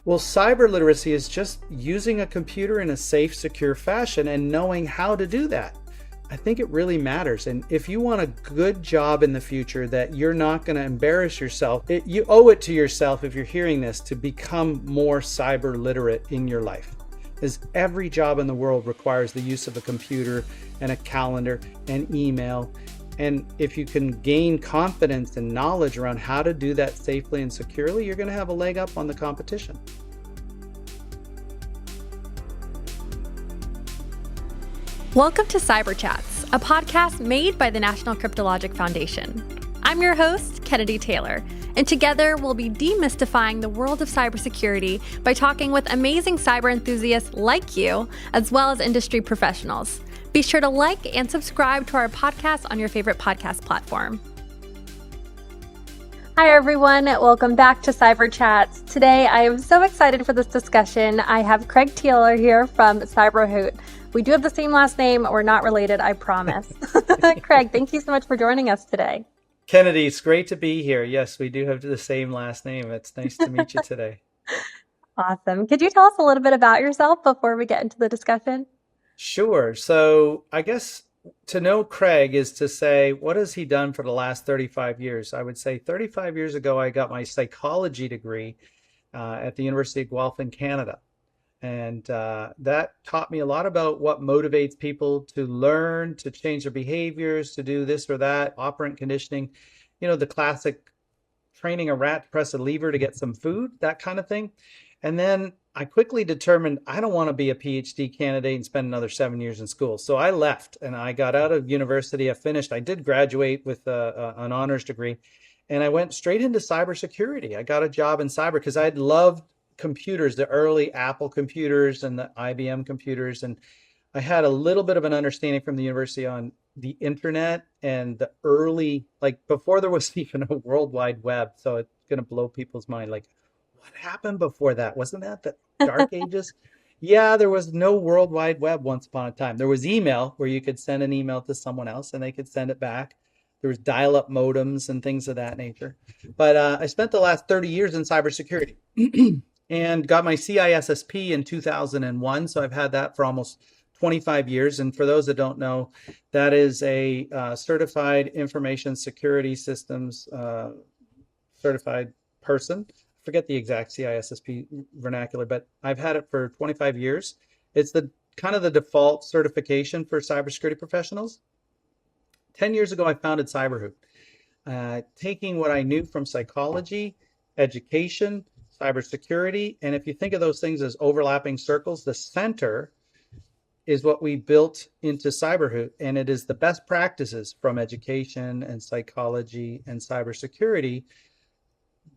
Well, cyber literacy is just using a computer in a safe, secure fashion and knowing how to do that. I think it really matters. And if you want a good job in the future that you're not going to embarrass yourself, you owe it to yourself, if you're hearing this, to become more cyber literate in your life. As every job in the world requires the use of a computer and a calendar and email. And if you can gain confidence and knowledge around how to do that safely and securely, you're going to have a leg up on the competition. Welcome to Cyber Chats, a podcast made by the National Cryptologic Foundation. I'm your host, Kennedy Taylor, and together we'll be demystifying the world of cybersecurity by talking with amazing cyber enthusiasts like you, as well as industry professionals. Be sure to like and subscribe to our podcast on your favorite podcast platform. Hi, everyone. Welcome back to Cyber Chats. Today, I am so excited for this discussion. I have Craig Taylor here from CyberHoot. We do have the same last name. We're not related, I promise. Craig, thank you so much for joining us today. Kennedy, it's great to be here. Yes, we do have the same last name. It's nice to meet you today. Awesome. Could you tell us a little bit about yourself before we get into the discussion? Sure. So I guess to know Craig is to say, what has he done for the last 35 years? I would say 35 years ago, I got my psychology degree at the University of Guelph in Canada. And that taught me a lot about what motivates people to learn, to change their behaviors, to do this or that, operant conditioning, the classic training a rat to press a lever to get some food, that kind of thing. And then I quickly determined I don't want to be a PhD candidate and spend another 7 years in school. So I left and I got out of university. I did graduate with an honors degree, and I went straight into cybersecurity. I got a job in cyber because I'd loved computers, the early Apple computers and the IBM computers. And I had a little bit of an understanding from the university on the internet and the early, like before there was even a World Wide Web. So it's going to blow people's mind. Like, what happened before that? Wasn't that the dark ages? Yeah, there was no World Wide Web once upon a time. There was email where you could send an email to someone else and they could send it back. There was dial-up modems and things of that nature. But I spent the last 30 years in cybersecurity and got my CISSP in 2001. So I've had that for almost 25 years. And for those that don't know, that is a certified information security systems certified person. Forget the exact CISSP vernacular, but I've had it for 25 years. It's the kind of the default certification for cybersecurity professionals. 10 years ago, I founded CyberHoot, taking what I knew from psychology, education, cybersecurity. And if you think of those things as overlapping circles, the center is what we built into CyberHoot. And it is the best practices from education and psychology and cybersecurity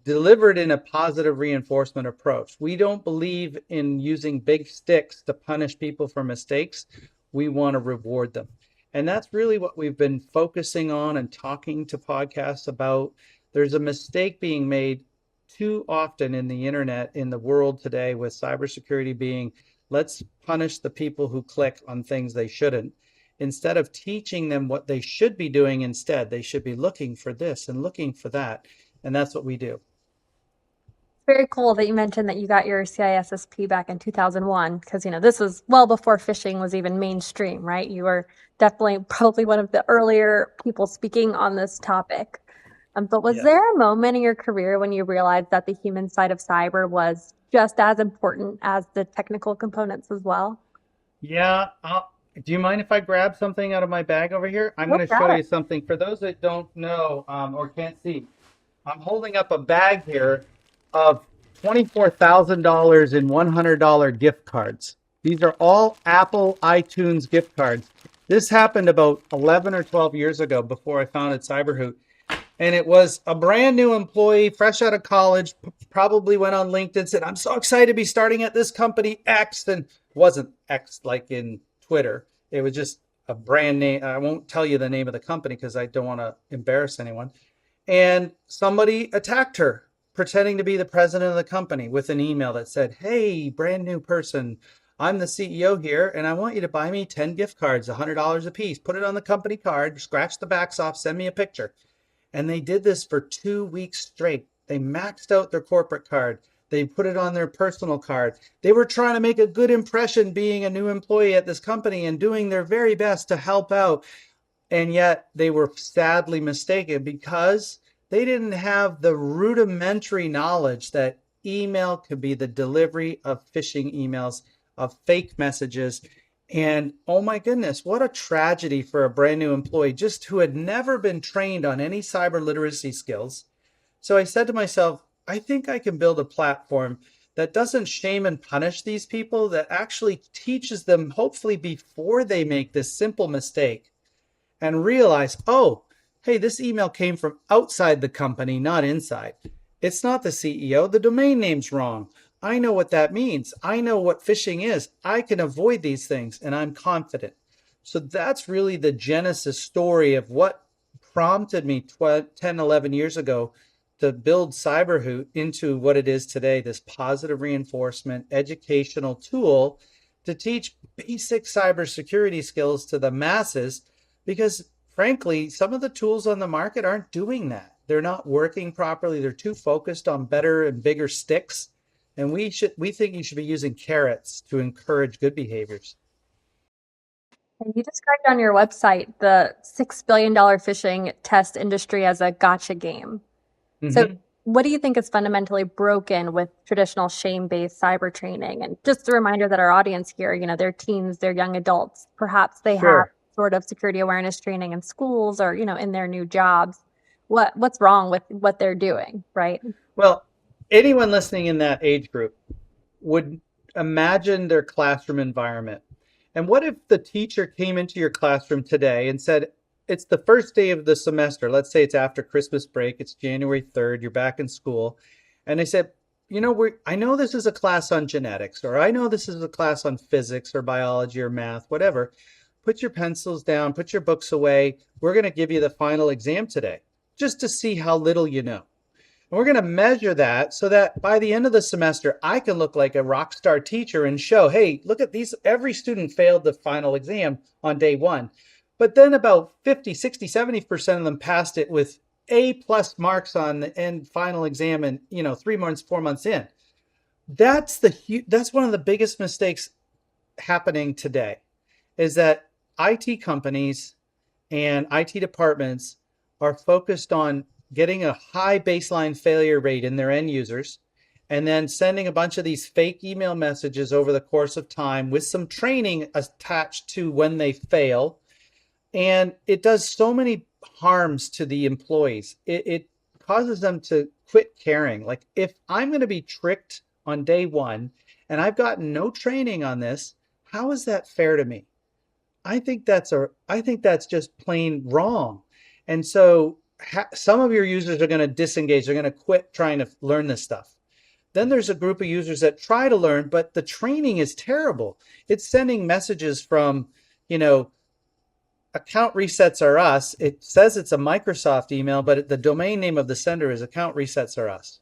delivered in a positive reinforcement approach. We don't believe in using big sticks to punish people for mistakes. We want to reward them. And that's really what we've been focusing on and talking to podcasts about. There's a mistake being made too often in the internet, in the world today, with cybersecurity being, let's punish the people who click on things they shouldn't. Instead of teaching them what they should be doing instead, they should be looking for this and looking for that. And that's what we do. Very cool that you mentioned that you got your CISSP back in 2001, because, this was well before phishing was even mainstream, right? You were definitely probably one of the earlier people speaking on this topic. But was there a moment in your career when you realized that the human side of cyber was just as important as the technical components as well? Yeah. Do you mind if I grab something out of my bag over here? I'm going to show you something. For those that don't know or can't see, I'm holding up a bag here of $24,000 in $100 gift cards. These are all Apple iTunes gift cards. This happened about 11 or 12 years ago before I founded CyberHoot. And it was a brand new employee, fresh out of college, probably went on LinkedIn and said, I'm so excited to be starting at this company X. And it wasn't X like in Twitter. It was just a brand name. I won't tell you the name of the company because I don't want to embarrass anyone. And somebody attacked her, pretending to be the president of the company with an email that said, hey, brand new person, I'm the CEO here, and I want you to buy me 10 gift cards, $100 a piece. Put it on the company card, scratch the backs off, send me a picture. And they did this for 2 weeks straight. They maxed out their corporate card. They put it on their personal card. They were trying to make a good impression being a new employee at this company and doing their very best to help out. And yet they were sadly mistaken because they didn't have the rudimentary knowledge that email could be the delivery of phishing emails, of fake messages. And oh my goodness, what a tragedy for a brand new employee just who had never been trained on any cyber literacy skills. So I said to myself, I think I can build a platform that doesn't shame and punish these people, that actually teaches them, hopefully before they make this simple mistake, and realize, oh, hey, this email came from outside the company, not inside. It's not the CEO. The domain name's wrong. I know what that means. I know what phishing is. I can avoid these things, and I'm confident. So that's really the genesis story of what prompted me 10, 11 years ago to build CyberHoot into what it is today, this positive reinforcement educational tool to teach basic cybersecurity skills to the masses, because frankly, some of the tools on the market aren't doing that. They're not working properly. They're too focused on better and bigger sticks. And we think you should be using carrots to encourage good behaviors. And you described on your website the $6 billion phishing test industry as a gotcha game. So, Mm-hmm. what do you think is fundamentally broken with traditional shame-based cyber training? And just a reminder that our audience here, they're teens, they're young adults. Perhaps they have Sure. sort of security awareness training in schools or, in their new jobs. What's wrong with what they're doing, right? Well, anyone listening in that age group would imagine their classroom environment. And what if the teacher came into your classroom today and said, it's the first day of the semester. Let's say it's after Christmas break. It's January 3rd. You're back in school. And they said, I know this is a class on genetics, or I know this is a class on physics or biology or math, whatever. Put your pencils down, put your books away. We're going to give you the final exam today just to see how little you know. And we're going to measure that so that by the end of the semester, I can look like a rock star teacher and show, hey, look at these. Every student failed the final exam on day one. But then about 50, 60, 70% of them passed it with A plus marks on the end final exam and, 3 months, 4 months in. That's one of the biggest mistakes happening today is that IT companies and IT departments are focused on getting a high baseline failure rate in their end users, and then sending a bunch of these fake email messages over the course of time with some training attached to when they fail. And it does so many harms to the employees. It causes them to quit caring. Like, if I'm going to be tricked on day one and I've gotten no training on this, how is that fair to me? I think that's just plain wrong. And so some of your users are going to disengage. They're going to quit trying to learn this stuff. Then there's a group of users that try to learn, but the training is terrible. It's sending messages from, account resets are us. It says it's a Microsoft email, but the domain name of the sender is account resets are us.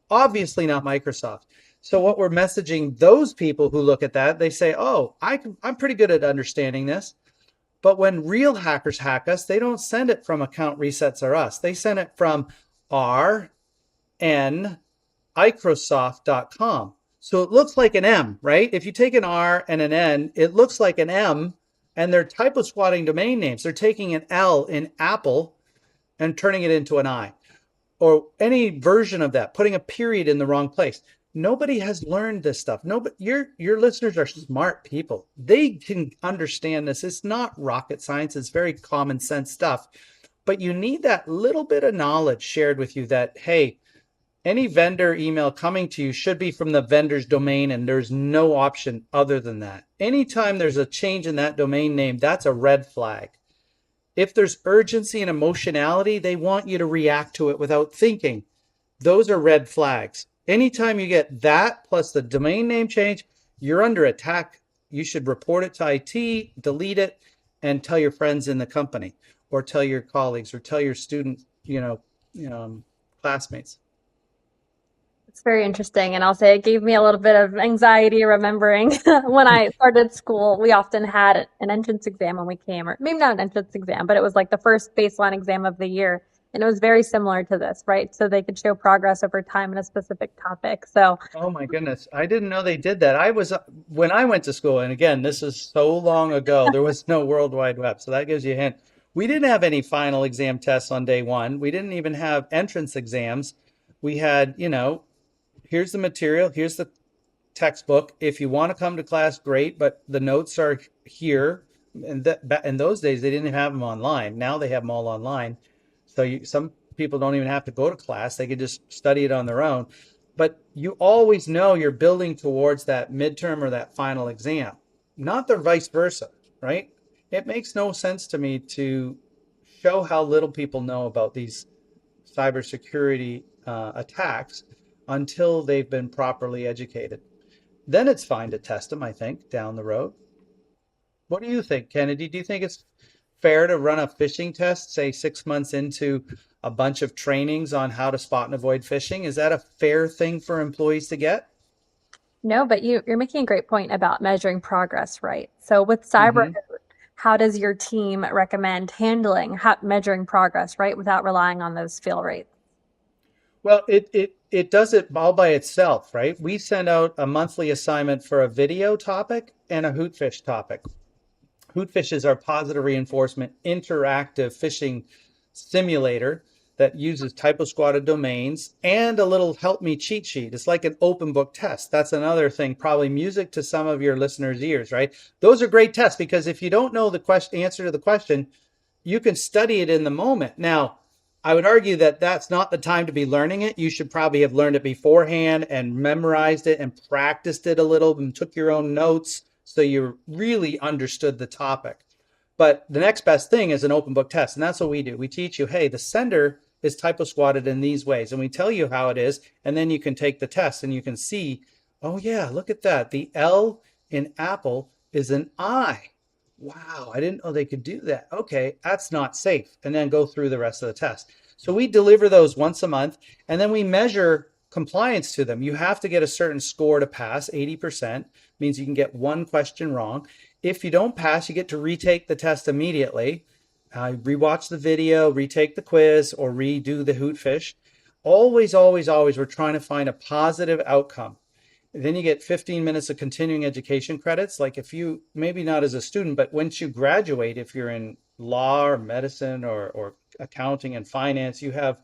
Obviously not Microsoft. So what we're messaging those people who look at that, they say, oh, I'm pretty good at understanding this. But when real hackers hack us, they don't send it from account resets are us. They send it from rnmicrosoft.com. So it looks like an M, right? If you take an R and an N, it looks like an M, and they're typo squatting domain names. They're taking an L in Apple and turning it into an I, or any version of that, putting a period in the wrong place. Nobody has learned this stuff. Your listeners are smart people. They can understand this. It's not rocket science. It's very common sense stuff. But you need that little bit of knowledge shared with you that, hey, any vendor email coming to you should be from the vendor's domain, and there's no option other than that. Anytime there's a change in that domain name, that's a red flag. If there's urgency and emotionality, they want you to react to it without thinking. Those are red flags. Anytime you get that plus the domain name change, you're under attack. You should report it to IT, delete it, and tell your friends in the company, or tell your colleagues, or tell your student, classmates. It's very interesting. And I'll say it gave me a little bit of anxiety remembering when I started school, we often had an entrance exam when we came, or maybe not an entrance exam, but it was like the first baseline exam of the year. And it was very similar to this, right? So they could show progress over time in a specific topic. So Oh my goodness. I didn't know they did that. When I went to school, and again, this is so long ago, there was no World Wide Web. So that gives you a hint. We didn't have any final exam tests on day one. We didn't even have entrance exams. We had, here's the material, here's the textbook. If you want to come to class, great, but the notes are here. And in those days, they didn't have them online. Now they have them all online. So some people don't even have to go to class. They could just study it on their own. But you always know you're building towards that midterm or that final exam, not the vice versa, right? It makes no sense to me to show how little people know about these cybersecurity attacks until they've been properly educated. Then it's fine to test them, I think, down the road. What do you think, Kennedy? Do you think it's fair to run a phishing test, say 6 months into a bunch of trainings on how to spot and avoid phishing? Is that a fair thing for employees to get? no, but you're making a great point about measuring progress, right? So with CyberHoot, Hmm. how does your team recommend handling measuring progress, right, without relying on those fail rates? Well, it does it all by itself, right? We send out a monthly assignment for a video topic and a hootfish topic. Hootfish is our positive reinforcement interactive phishing simulator that uses typo squatted domains and a little help me cheat sheet. It's like an open book test. That's another thing, probably music to some of your listeners' ears, right? Those are great tests because if you don't know the answer to the question, you can study it in the moment. Now, I would argue that that's not the time to be learning it. You should probably have learned it beforehand and memorized it and practiced it a little and took your own notes so you really understood the topic. But the next best thing is an open book test. And that's what we do. We teach you, hey, the sender is typo squatted in these ways. And we tell you how it is. And then you can take the test and you can see, oh, yeah, look at that. The L in Apple is an I. Wow, I didn't know they could do that. Okay, that's not safe. And then go through the rest of the test. So we deliver those once a month and then we measure compliance to them. You have to get a certain score to pass. 80% means you can get one question wrong. If you don't pass, you get to retake the test immediately, rewatch the video, retake the quiz, or redo the hootfish. Always, always, always, we're trying to find a positive outcome. Then you get 15 minutes of continuing education credits. Like if you, maybe not as a student, but once you graduate, if you're in law or medicine or accounting and finance, you have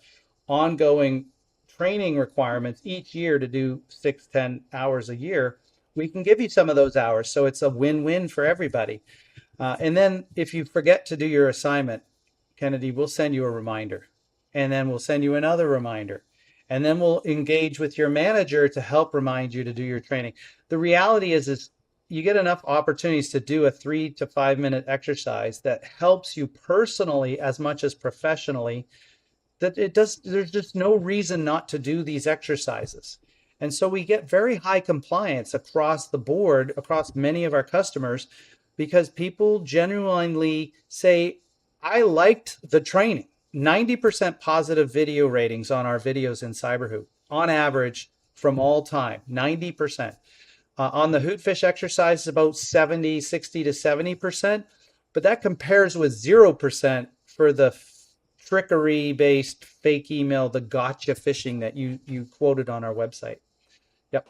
ongoing training requirements each year to do 6, 10 hours a year. We can give you some of those hours. So it's a win-win for everybody. And then if you forget to do your assignment, Kennedy, we'll send you a reminder. And then we'll send you another reminder. And then we'll engage with your manager to help remind you to do your training. The reality is you get enough opportunities to do a 3 to 5 minute exercise that helps you personally as much as professionally that there's just no reason not to do these exercises. And so we get very high compliance across the board, across many of our customers, because people genuinely say, I liked the training. 90% positive video ratings on our videos in CyberHoot on average from all time, 90%. On the Hootfish exercise, about 60 to 70%, but that compares with 0% for the trickery based fake email, the gotcha phishing that you quoted on our website. Yep.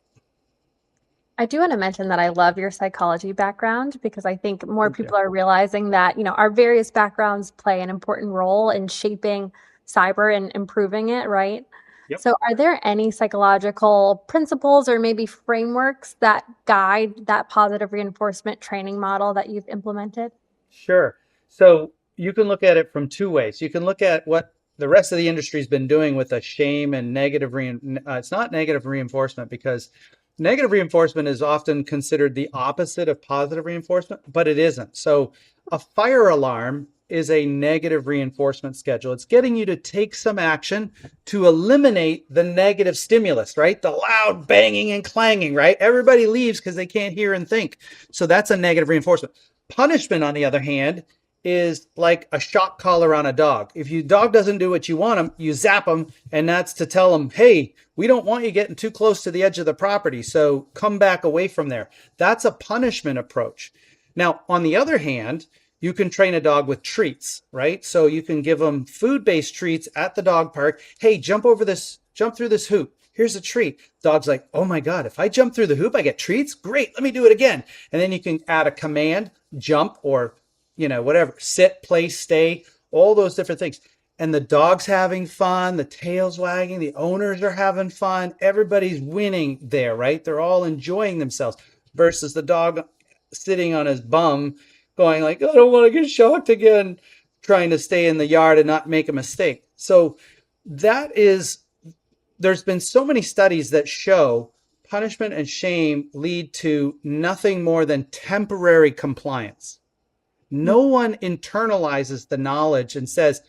I do want to mention that I love your psychology background because I think more Thank you. people are realizing that, our various backgrounds play an important role in shaping cyber and improving it, right? Yep. So, are there any psychological principles or maybe frameworks that guide that positive reinforcement training model that you've implemented? Sure. So you can look at it from two ways. You can look at what the rest of the industry's been doing with a shame and it's not negative reinforcement because negative reinforcement is often considered the opposite of positive reinforcement, but it isn't. So a fire alarm is a negative reinforcement schedule. It's getting you to take some action to eliminate the negative stimulus, right? The loud banging and clanging, right? Everybody leaves because they can't hear and think. So that's a negative reinforcement. Punishment, on the other hand, is like a shock collar on a dog. If your dog doesn't do what you want him, you zap him, and that's to tell him, hey, we don't want you getting too close to the edge of the property, so come back away from there. That's a punishment approach. Now, on the other hand, You can train a dog with treats, right? So you can give them food-based treats at the dog park. Hey, jump through this hoop. Here's a treat. Dog's like, oh my God, if I jump through the hoop, I get treats? Great, let me do it again. And then you can add a command, jump, or, whatever, sit, place, stay, all those different things. And the dog's having fun, the tail's wagging, the owners are having fun, everybody's winning there, right? They're all enjoying themselves versus the dog sitting on his bum going like, I don't want to get shocked again, trying to stay in the yard and not make a mistake. So there's been so many studies that show punishment and shame lead to nothing more than temporary compliance. No one internalizes the knowledge and says,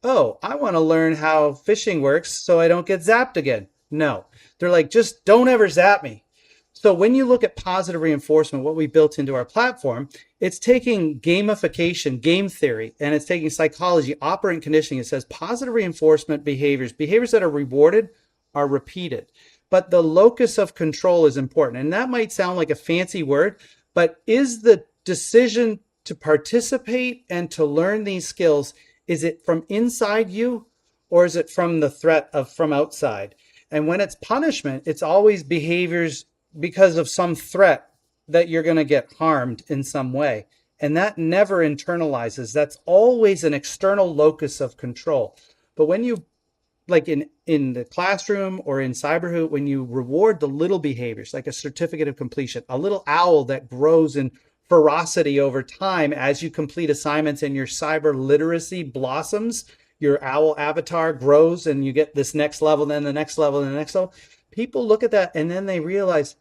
oh, I want to learn how phishing works so I don't get zapped again. No, they're like, just don't ever zap me. So when you look at positive reinforcement, what we built into our platform, it's taking gamification, game theory, and it's taking psychology, operant conditioning. It says positive reinforcement behaviors that are rewarded are repeated. But the locus of control is important. And that might sound like a fancy word, but is the decision to participate and to learn these skills, is it from inside you or is it from the threat from outside? And when it's punishment, it's always behaviors because of some threat that you're going to get harmed in some way. And that never internalizes. That's always an external locus of control. But when you, like in the classroom or in CyberHoot, when you reward the little behaviors, like a certificate of completion, a little owl that grows in ferocity over time as you complete assignments and your cyber literacy blossoms, your owl avatar grows and you get this next level, then the next level, and the next level. People look at that and then they realize,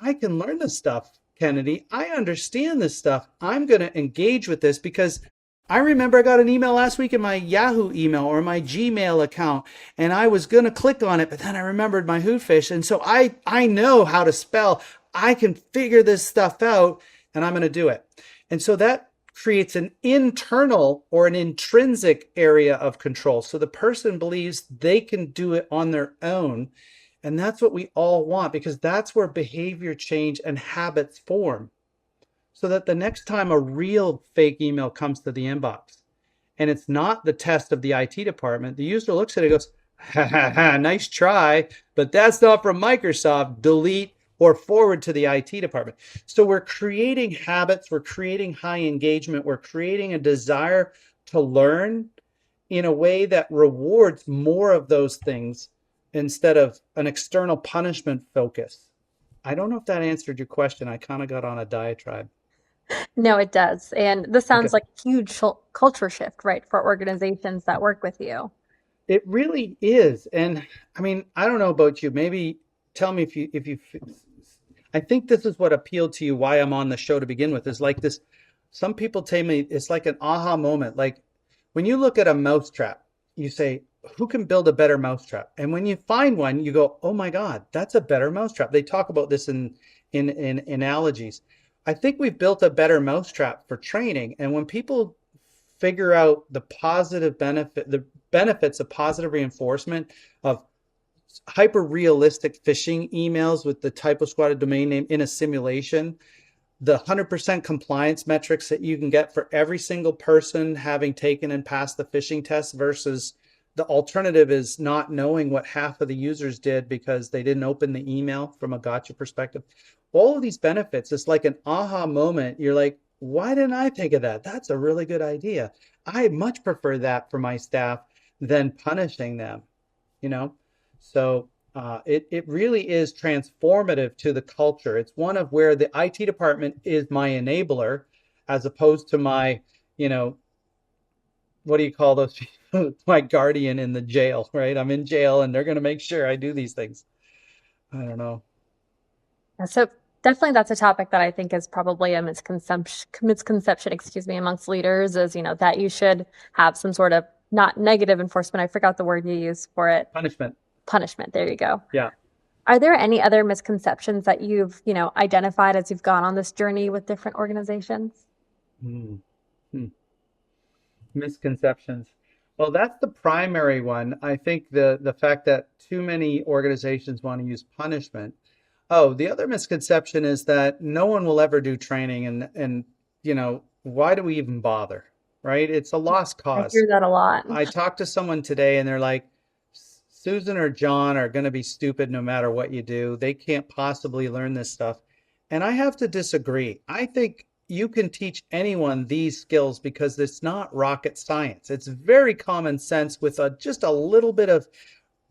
I can learn this stuff, Kennedy. I understand this stuff. I'm going to engage with this because I remember I got an email last week in my Yahoo email or my Gmail account, and I was going to click on it, but then I remembered my hootfish. And so I know how to spell. I can figure this stuff out, and I'm going to do it. And so that creates an internal or an intrinsic area of control. So the person believes they can do it on their own. And that's what we all want, because that's where behavior change and habits form. So that the next time a real fake email comes to the inbox and it's not the test of the IT department, the user looks at it and goes, ha ha ha, nice try, but that's not from Microsoft, delete or forward to the IT department. So we're creating habits, we're creating high engagement, we're creating a desire to learn in a way that rewards more of those things instead of an external punishment focus. I don't know if that answered your question. I kind of got on a diatribe. No, it does. And this Okay. sounds like a huge culture shift, right, for organizations that work with you. It really is. And I mean, I don't know about you. Maybe tell me if you I think this is what appealed to you, why I'm on the show to begin with, is like this. Some people tell me it's like an aha moment. Like when you look at a mousetrap, you say, who can build a better mousetrap? And when you find one, you go, oh my God, that's a better mousetrap. They talk about this in analogies. I think we've built a better mousetrap for training. And when people figure out the benefits of positive reinforcement, of hyper realistic phishing emails with the typo squatted domain name in a simulation, the 100% compliance metrics that you can get for every single person having taken and passed the phishing test versus the alternative is not knowing what half of the users did because they didn't open the email from a gotcha perspective. All of these benefits, it's like an aha moment. You're like, why didn't I think of that? That's a really good idea. I much prefer that for my staff than punishing them, you know? So it really is transformative to the culture. It's one of where the IT department is my enabler as opposed to my, what do you call those people? My guardian in the jail, right? I'm in jail and they're going to make sure I do these things. I don't know. Yeah, so definitely that's a topic that I think is probably a misconception, excuse me, amongst leaders is, that you should have some sort of not negative enforcement. I forgot the word you used for it. Punishment. Punishment. There you go. Yeah. Are there any other misconceptions that you've, identified as you've gone on this journey with different organizations? Hmm. Hmm. Misconceptions. Well, that's the primary one. I think the fact that too many organizations want to use punishment. Oh, the other misconception is that no one will ever do training and why do we even bother? Right? It's a lost I cause. hear that a lot. I talked to someone today and they're like, Susan or John are going to be stupid no matter what you do. They can't possibly learn this stuff. And I have to disagree. I think you can teach anyone these skills because it's not rocket science. It's very common sense with just a little bit of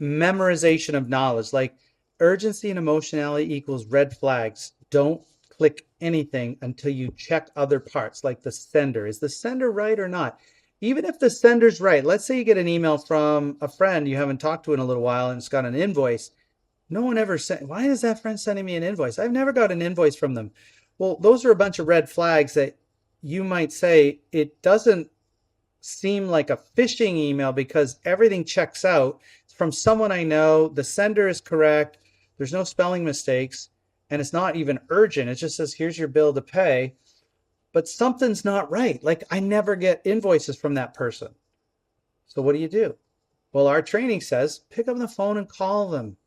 memorization of knowledge. Like urgency and emotionality equals red flags. Don't click anything until you check other parts, like the sender. Is the sender right or not? Even if the sender's right, let's say you get an email from a friend you haven't talked to in a little while and it's got an invoice. No one ever sent, why is that friend sending me an invoice? I've never got an invoice from them. Well, those are a bunch of red flags that you might say it doesn't seem like a phishing email because everything checks out. It's from someone I know. The sender is correct. There's no spelling mistakes. And it's not even urgent. It just says, here's your bill to pay. But something's not right. Like I never get invoices from that person. So what do? Well, our training says pick up the phone and call them.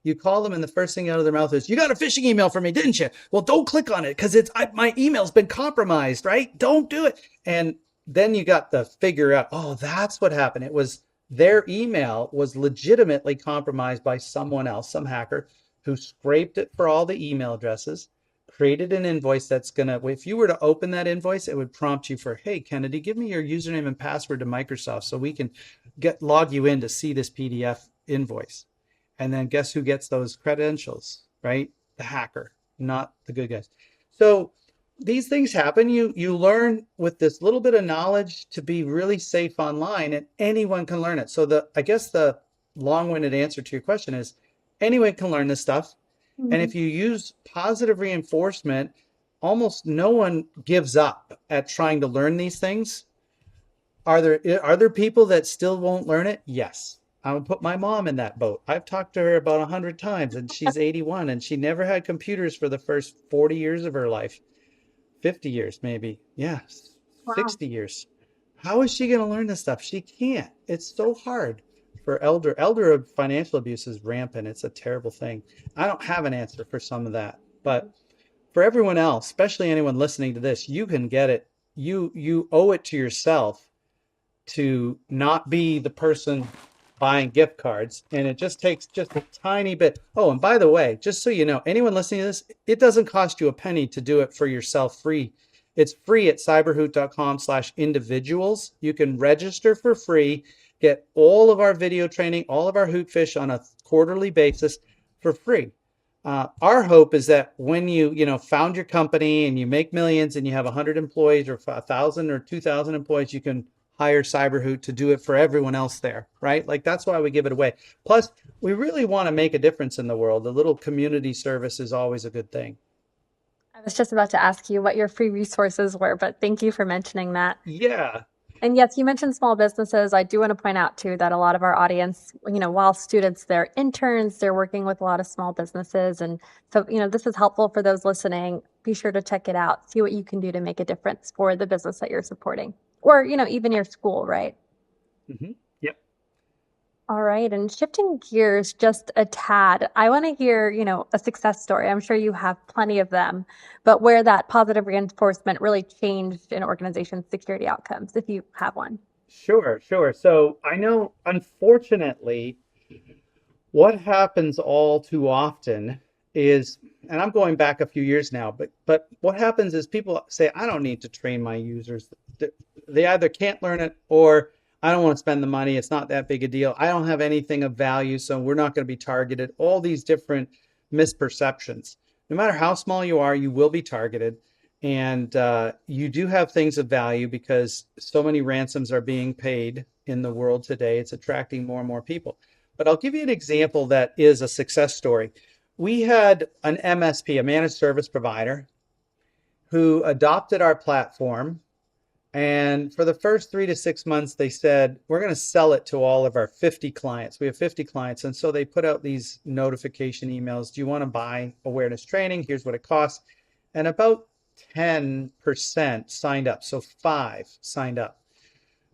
You call them and the first thing out of their mouth is, you got a phishing email from me, didn't you? Well, don't click on it because my email's been compromised, right? Don't do it. And then you got to figure out, oh, that's what happened. It was their email was legitimately compromised by someone else, some hacker who scraped it for all the email addresses, created an invoice that's going to, if you were to open that invoice, it would prompt you for, hey, Kennedy, give me your username and password to Microsoft so we can log you in to see this PDF invoice. And then guess who gets those credentials, right? The hacker, not the good guys. So these things happen. You learn with this little bit of knowledge to be really safe online, and anyone can learn it. So I guess the long-winded answer to your question is anyone can learn this stuff. And if you use positive reinforcement, almost no one gives up at trying to learn these things. Are there people that still won't learn it? Yes. I would put my mom in that boat. I've talked to her about 100 times and she's 81 and she never had computers for the first 40 years of her life. 50 years, maybe. Yeah, Wow. 60 years. How is she going to learn this stuff? She can't. It's so hard for elder financial abuse is rampant. It's a terrible thing. I don't have an answer for some of that, but for everyone else, especially anyone listening to this, you can get it. You owe it to yourself to not be the person buying gift cards, and it just takes just a tiny bit. Oh, and by the way, just so you know, anyone listening to this, it doesn't cost you a penny to do it for yourself free. It's free at cyberhoot.com/individuals. You can register for free, get all of our video training, all of our hootfish on a quarterly basis for free. Our hope is that when you found your company and you make millions and you have 100 employees or 1,000 or 2,000 employees, you can hire CyberHoot to do it for everyone else there, right? Like that's why we give it away. Plus, we really want to make a difference in the world. A little community service is always a good thing. I was just about to ask you what your free resources were, but thank you for mentioning that. Yeah, And yes, you mentioned small businesses. I do want to point out too that a lot of our audience, while students, they're interns, they're working with a lot of small businesses. And so, this is helpful for those listening. Be sure to check it out. See what you can do to make a difference for the business that you're supporting or, even your school, right? Yep. All right. And shifting gears just a tad, I want to hear, a success story. I'm sure you have plenty of them, but where that positive reinforcement really changed an organization's security outcomes, if you have one. Sure, sure. So I know, unfortunately, what happens all too often is, and I'm going back a few years now, but what happens is people say, I don't need to train my users. They either can't learn it or I don't want to spend the money. It's not that big a deal. I don't have anything of value, so we're not going to be targeted. All these different misperceptions. No matter how small you are, you will be targeted. And you do have things of value because so many ransoms are being paid in the world today. It's attracting more and more people. But I'll give you an example that is a success story. We had an MSP, a managed service provider, who adopted our platform. And for the first 3 to 6 months, they said, we're going to sell it to all of our 50 clients. We have 50 clients. And so they put out these notification emails. Do you want to buy awareness training? Here's what it costs. And about 10% signed up. So 5 signed up.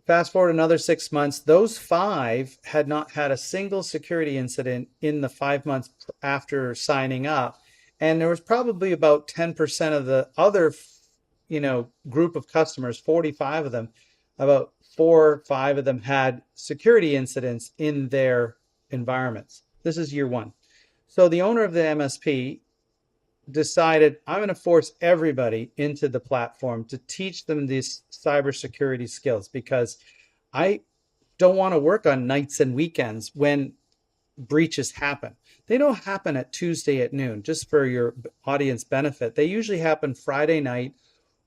Fast forward another 6 months, those 5 had not had a single security incident in the 5 months after signing up. And there was probably about 10% of the other group of customers, 45 of them, about 4 or 5 of them had security incidents in their environments. This is year one. So the owner of the MSP decided, I'm going to force everybody into the platform to teach them these cybersecurity skills, because I don't want to work on nights and weekends when breaches happen. They don't happen at Tuesday at noon, just for your audience benefit. They usually happen Friday night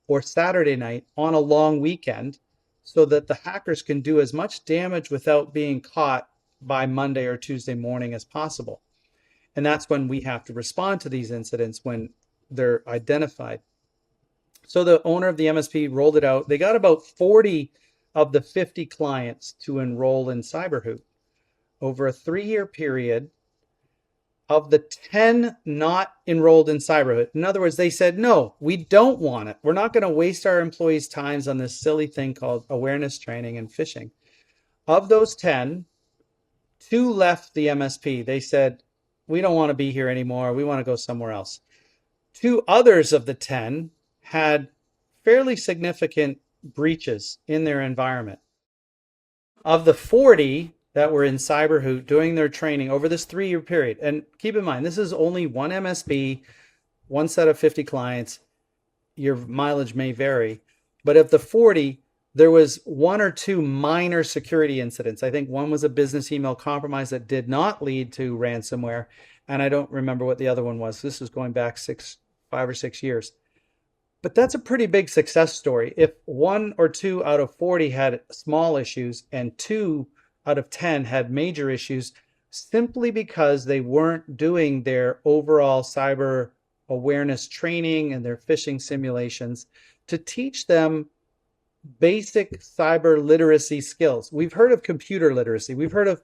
or Saturday night on a long weekend, so that the hackers can do as much damage without being caught by Monday or Tuesday morning as possible. And that's when we have to respond to these incidents when they're identified. So the owner of the MSP rolled it out. They got about 40 of the 50 clients to enroll in CyberHoot over a 3-year period. Of the 10 not enrolled in CyberHoot, in other words, they said, no, we don't want it. We're not going to waste our employees' times on this silly thing called awareness training and phishing. Of those 10, 2 left the MSP. They said, we don't want to be here anymore. We want to go somewhere else. 2 others of the 10 had fairly significant breaches in their environment. Of the 40 that were in CyberHoot doing their training over this 3-year period, and keep in mind, this is only one MSP, one set of 50 clients. Your mileage may vary, but of the 40, there was 1 or 2 minor security incidents. I think one was a business email compromise that did not lead to ransomware, and I don't remember what the other one was. This was going back 5 or 6 years. But that's a pretty big success story. If 1 or 2 out of 40 had small issues and 2 out of 10 had major issues, simply because they weren't doing their overall cyber awareness training and their phishing simulations to teach them basic cyber literacy skills. We've heard of computer literacy. We've heard of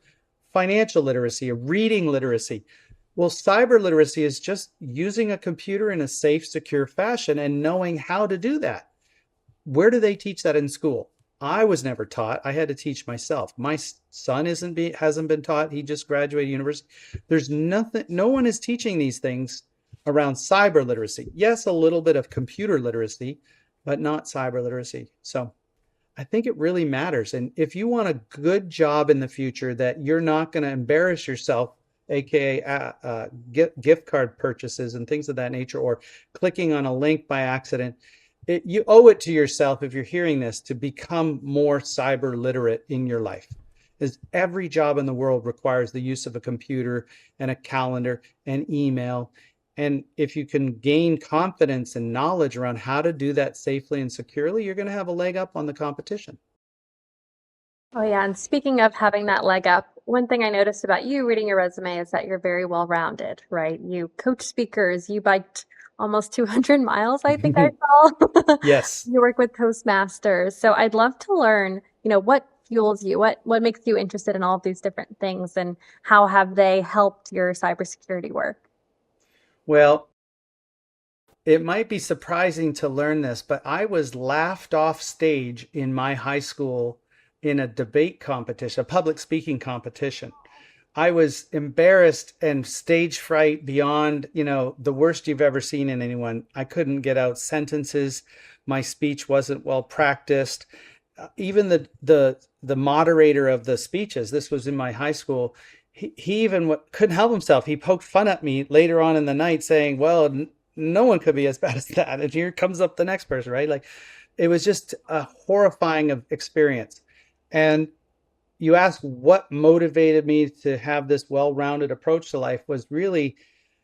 financial literacy, of reading literacy. Well, cyber literacy is just using a computer in a safe, secure fashion and knowing how to do that. Where do they teach that in school? I was never taught. I had to teach myself. My son hasn't been taught. He just graduated university. There's nothing, no one is teaching these things around cyber literacy. Yes, a little bit of computer literacy, but not cyber literacy. So I think it really matters. And if you want a good job in the future that you're not going to embarrass yourself, aka gift card purchases and things of that nature, or clicking on a link by accident, you owe it to yourself, if you're hearing this, to become more cyber literate in your life. Because every job in the world requires the use of a computer and a calendar and email. And if you can gain confidence and knowledge around how to do that safely and securely, you're going to have a leg up on the competition. Oh, yeah. And speaking of having that leg up, one thing I noticed about you reading your resume is that you're very well-rounded, right? You coach speakers, you biked almost 200 miles, I think I saw. Yes. You work with Toastmasters. So I'd love to learn, what fuels you, what makes you interested in all of these different things, and how have they helped your cybersecurity work? Well, it might be surprising to learn this, but I was laughed off stage in my high school in a debate competition, a public speaking competition. I was embarrassed and stage fright beyond, the worst you've ever seen in anyone. I couldn't get out sentences. My speech wasn't well practiced. Even the moderator of the speeches, this was in my high school, he even couldn't help himself. He poked fun at me later on in the night saying, well, no one could be as bad as that. And here comes up the next person, right? Like, it was just a horrifying experience. And you ask what motivated me to have this well-rounded approach to life was really,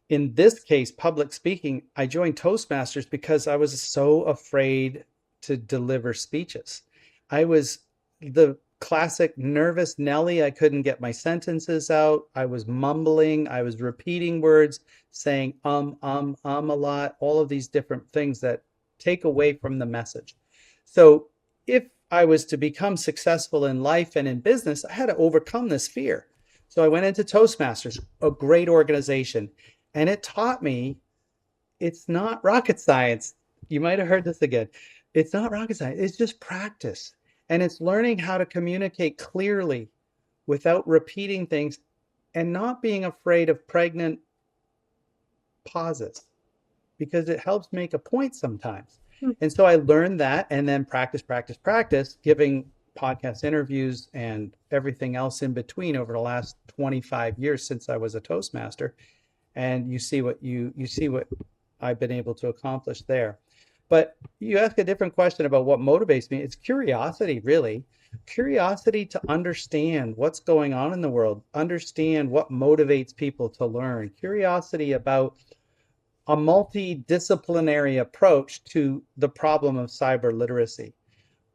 in this case, public speaking. I joined Toastmasters because I was so afraid to deliver speeches. I was the classic nervous Nelly. I couldn't get my sentences out. I was mumbling. I was repeating words, saying a lot, all of these different things that take away from the message. So if I was to become successful in life and in business, I had to overcome this fear. So I went into Toastmasters, a great organization, and it taught me it's not rocket science. You might have heard this again. It's not rocket science. It's just practice. And it's learning how to communicate clearly without repeating things and not being afraid of pregnant pauses, because it helps make a point sometimes. Hmm. And so I learned that and then practice, giving podcast interviews and everything else in between over the last 25 years since I was a Toastmaster. And you see what I've been able to accomplish there. But you ask a different question about what motivates me. It's curiosity, really. Curiosity to understand what's going on in the world, understand what motivates people to learn, curiosity about a multidisciplinary approach to the problem of cyber literacy.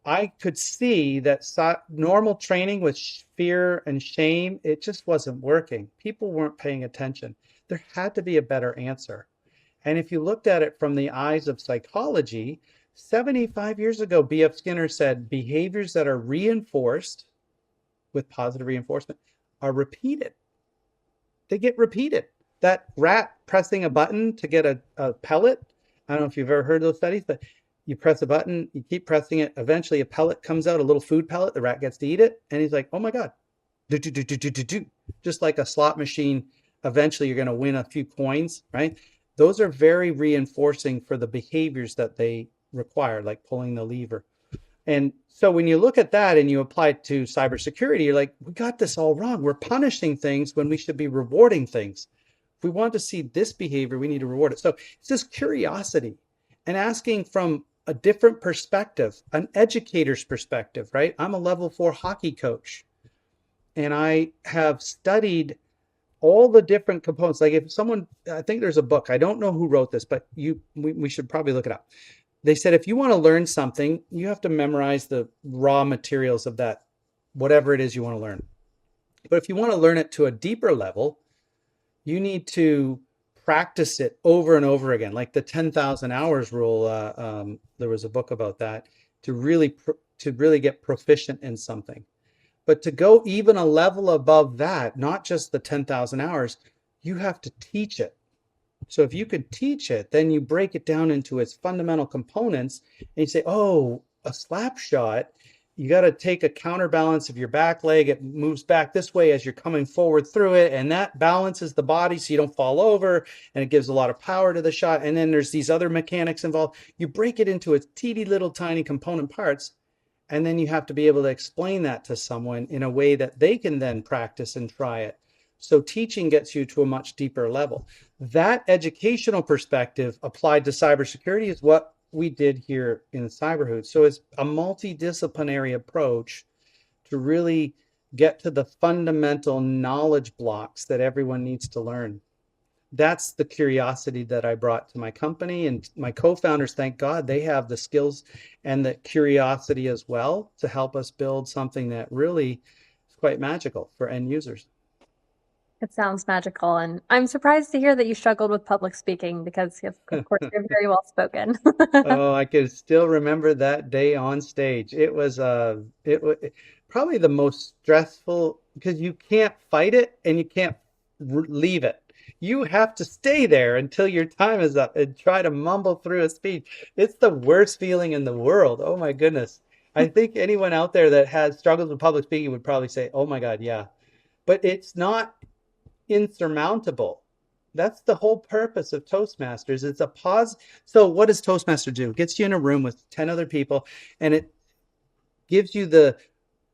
I could see that normal training with fear and shame, it just wasn't working. People weren't paying attention. There had to be a better answer. And if you looked at it from the eyes of psychology, 75 years ago, B.F. Skinner said behaviors that are reinforced with positive reinforcement are repeated. They get repeated. That rat pressing a button to get a pellet, I don't know if you've ever heard of those studies, but you press a button, you keep pressing it, eventually a pellet comes out, a little food pellet, the rat gets to eat it, and he's like, oh my God, do, do, do, do, do, do, do. Just like a slot machine, eventually you're going to win a few coins, right? Those are very reinforcing for the behaviors that they require, like pulling the lever. And so when you look at that and you apply it to cybersecurity, you're like, we got this all wrong. We're punishing things when we should be rewarding things. If we want to see this behavior, we need to reward it. So it's this curiosity and asking from a different perspective, an educator's perspective, right? I'm a level 4 hockey coach, and I have studied all the different components. Like if someone, I think there's a book, I don't know who wrote this, but we should probably look it up. They said if you want to learn something, you have to memorize the raw materials of that, whatever it is you want to learn. But if you want to learn it to a deeper level, you need to practice it over and over again, like the 10,000 hours rule. There was a book about that, to really get proficient in something. But to go even a level above that, not just the 10,000 hours, you have to teach it. So if you could teach it, then you break it down into its fundamental components and you say, oh, a slap shot, you got to take a counterbalance of your back leg. It moves back this way as you're coming forward through it. And that balances the body so you don't fall over, and it gives a lot of power to the shot. And then there's these other mechanics involved. You break it into its teeny little tiny component parts. And then you have to be able to explain that to someone in a way that they can then practice and try it. So teaching gets you to a much deeper level. That educational perspective applied to cybersecurity is what we did here in CyberHoot. So it's a multidisciplinary approach to really get to the fundamental knowledge blocks that everyone needs to learn. That's the curiosity that I brought to my company, and my co-founders, thank God, they have the skills and the curiosity as well to help us build something that really is quite magical for end users. It sounds magical, and I'm surprised to hear that you struggled with public speaking because, of course, you're very well spoken. Oh, I can still remember that day on stage. It was probably the most stressful because you can't fight it and you can't leave it. You have to stay there until your time is up and try to mumble through a speech. It's the worst feeling in the world. Oh my goodness. I think anyone out there that has struggles with public speaking would probably say, "Oh my God, yeah." But it's not insurmountable. That's the whole purpose of Toastmasters. It's a pause. So what does Toastmaster do? It gets you in a room with 10 other people, and it gives you the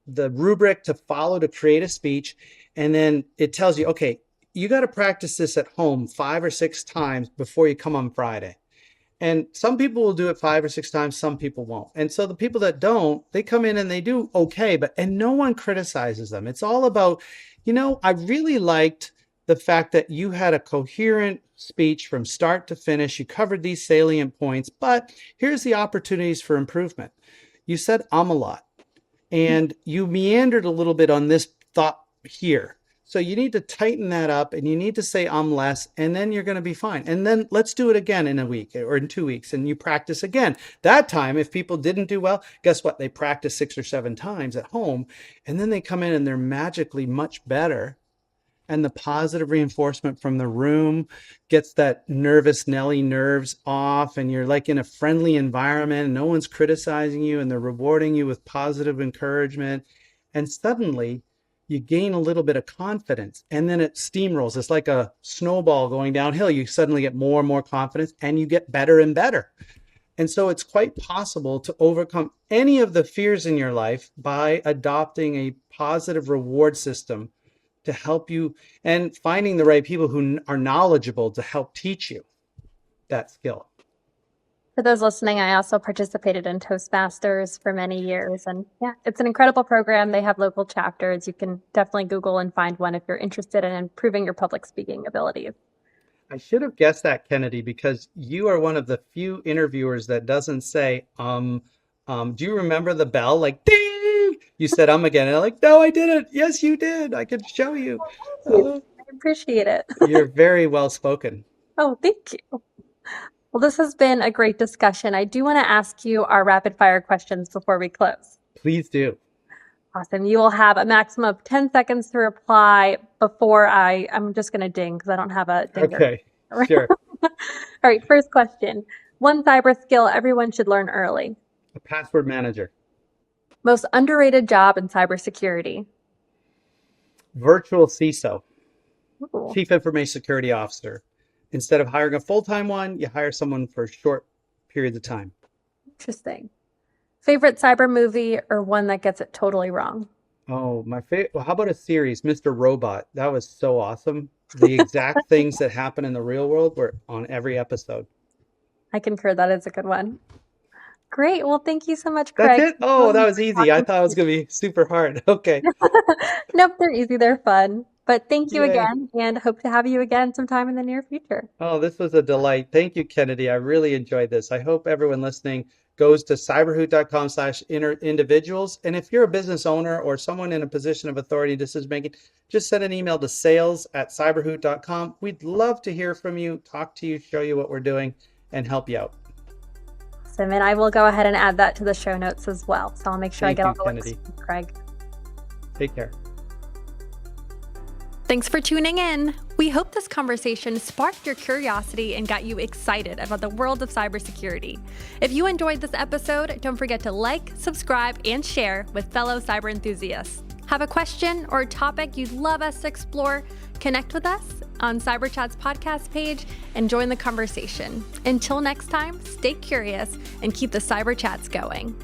rubric to follow to create a speech. And then it tells you, okay, you got to practice this at home 5 or 6 times before you come on Friday. And some people will do it 5 or 6 times, some people won't. And so the people that don't, they come in and they do okay, and no one criticizes them. It's all about, I really liked the fact that you had a coherent speech from start to finish. You covered these salient points, but here's the opportunities for improvement. You said a lot, and you meandered a little bit on this thought here. So you need to tighten that up, and you need to say less, and then you're going to be fine. And then let's do it again in a week or in 2 weeks, and you practice again. That time, if people didn't do well, guess what? They practice 6 or 7 times at home, and then they come in and they're magically much better. And the positive reinforcement from the room gets that nervous Nelly nerves off, and you're like in a friendly environment, and no one's criticizing you, and they're rewarding you with positive encouragement. And suddenly you gain a little bit of confidence, and then it steamrolls. It's like a snowball going downhill. You suddenly get more and more confidence, and you get better and better. And so it's quite possible to overcome any of the fears in your life by adopting a positive reward system to help you and finding the right people who are knowledgeable to help teach you that skill. For those listening, I also participated in Toastmasters for many years. And yeah, it's an incredible program. They have local chapters. You can definitely Google and find one if you're interested in improving your public speaking abilities. I should have guessed that, Kennedy, because you are one of the few interviewers that doesn't say, do you remember the bell? Like, ding! You said, again. And I'm like, no, I didn't. Yes, you did. I could show you. Thank you. I appreciate it. You're very well spoken. Oh, thank you. Well, this has been a great discussion. I do want to ask you our rapid fire questions before we close. Please do. Awesome. You will have a maximum of 10 seconds to reply before I'm just going to ding because I don't have a dinger. Okay, sure. All right, first question. One cyber skill everyone should learn early. A password manager. Most underrated job in cybersecurity. Virtual CISO. Ooh. Chief Information Security Officer. Instead of hiring a full-time one, you hire someone for short periods of time. Interesting. Favorite cyber movie or one that gets it totally wrong? Oh, my favorite. Well, how about a series, Mr. Robot? That was so awesome. The exact things that happen in the real world were on every episode. I concur. That is a good one. Great. Well, thank you so much, Craig. That's it? Oh, that was easy. I thought it was going to be super hard. Okay. Nope, they're easy. They're fun. But thank you Yay. again, and hope to have you again sometime in the near future. Oh, this was a delight. Thank you, Kennedy. I really enjoyed this. I hope everyone listening goes to cyberhoot.com/individuals. And if you're a business owner or someone in a position of authority decision making, just send an email to sales@cyberhoot.com. We'd love to hear from you, talk to you, show you what we're doing, and help you out. Awesome. And I will go ahead and add that to the show notes as well. So I'll make sure I get all the links from Craig. Take care. Thanks for tuning in. We hope this conversation sparked your curiosity and got you excited about the world of cybersecurity. If you enjoyed this episode, don't forget to like, subscribe, and share with fellow cyber enthusiasts. Have a question or a topic you'd love us to explore? Connect with us on CyberChat's podcast page and join the conversation. Until next time, stay curious and keep the cyber chats going.